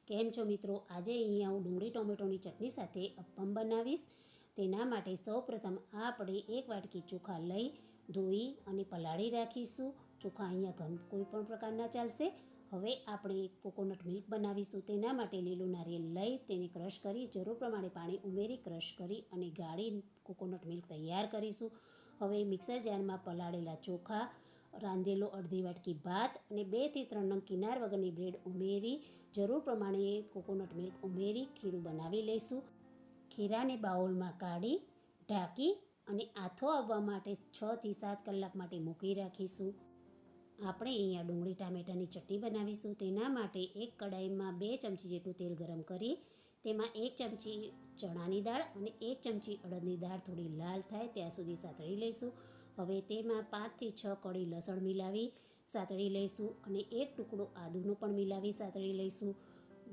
કેમ છો મિત્રો? આજે અહીંયા હું ડુંગળી ટોમેટોની ચટણી સાથે અપ્પમ બનાવીશ. તેના માટે સૌપ્રથમ આપણે એક વાટકી ચોખા લઈ ધોઈ અને પલાળી રાખીશું. ચોખા અહીંયા કોઈ પણ પ્રકારના ચાલશે. હવે આપણે કોકોનટ મિલ્ક બનાવીશું. તેના માટે લીલું નારિયેળ લઈ તેને ક્રશ કરી જરૂર પ્રમાણે પાણી ઉમેરી ક્રશ કરી અને ગાળી કોકોનટ મિલ્ક તૈયાર કરીશું. હવે મિક્સર જારમાં પલાળેલા ચોખા, રાંધેલો અડધી વાટકી ભાત અને 2 થી 3 નંગ કિનાર વગરની બ્રેડ ઉમેરી જરૂર પ્રમાણે કોકોનટ મિલ્ક ઉમેરી ખીરું બનાવી લઈશું. ખીરાને બાઉલમાં કાઢી ઢાંકી અને આથો આવવા માટે 6 થી 7 કલાક માટે મૂકી રાખીશું. આપણે અહીંયા ડુંગળી ટામેટાની ચટણી બનાવીશું. તેના માટે એક કડાઈમાં 2 ચમચી જેટલું તેલ ગરમ કરી તેમાં 1 ચમચી ચણાની દાળ અને 1 ચમચી અડદની દાળ થોડી લાલ થાય ત્યાં સુધી સાતળી લઈશું. હવે તેમાં 5 થી 6 કળી લસણ મિલાવી સાતળી લઈશું અને 1 ટુકડો આદુનો પણ મિલાવી સાતળી લઈશું.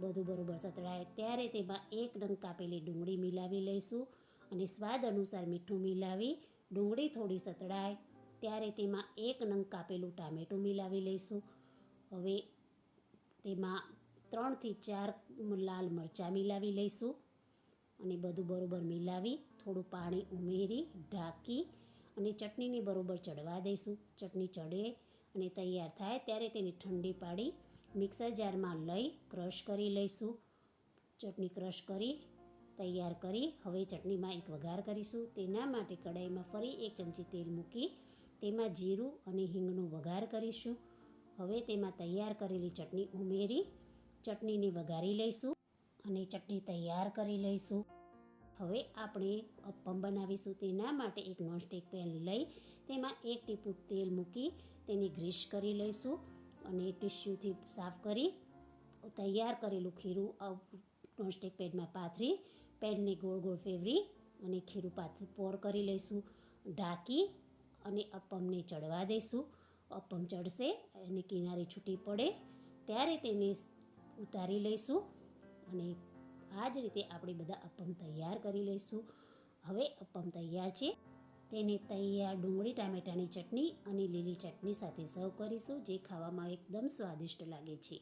બધું બરોબર સતળાય ત્યારે તેમાં 1 નંગ કાપેલી ડુંગળી મિલાવી લઈશું અને સ્વાદ અનુસાર મીઠું મિલાવી ડુંગળી થોડી સતળાય ત્યારે તેમાં 1 નંગ કાપેલું ટામેટું મિલાવી લઈશું. હવે તેમાં 3 થી 4 લાલ મરચાં મિલાવી લઈશું અને બધું બરોબર મિલાવી થોડું પાણી ઉમેરી ઢાંકી અને ચટણીને બરોબર ચડવા દઈશું. ચટણી ચડે અને તૈયાર થાય ત્યારે તેને ઠંડી પાડી મિક્સર જારમાં લઈ ક્રશ કરી લઈશું. ચટણી ક્રશ કરી તૈયાર કરી હવે ચટણીમાં એક વઘાર કરીશું. તેના માટે કઢાઈમાં ફરી 1 ચમચી તેલ મૂકી તેમાં જીરું અને હિંગનો વઘાર કરીશું. હવે તેમાં તૈયાર કરેલી ચટણી ઉમેરી ચટણીને વઘારી લઈશું અને ચટણી તૈયાર કરી લઈશું. હવે આપણે અપ્પમ બનાવીશું. તેના માટે એક નોનસ્ટિક પેન લઈ તેમાં 1 ટીપું તેલ મૂકી તેને ગ્રીસ કરી લઈશું અને ટીશ્યુથી સાફ કરી તૈયાર કરેલું ખીરું નોનસ્ટિક પેનમાં પાથરી પેનને ગોળ ગોળ ફેરવી અને ખીરું પોર કરી લઈશું. ઢાંકી અને અપ્પમને ચડવા દઈશું. અપ્પમ ચડશે અને કિનારી છૂટી પડે ત્યારે તેને ઉતારી લઈશું અને આ જ રીતે આપણે બધા અપ્પમ તૈયાર કરી લઈશું. હવે અપ્પમ તૈયાર છે. તેને તૈયાર ડુંગળી ટામેટાની ચટણી અને લીલી ચટણી સાથે સર્વ કરીશું, જે ખાવામાં એકદમ સ્વાદિષ્ટ લાગે છે.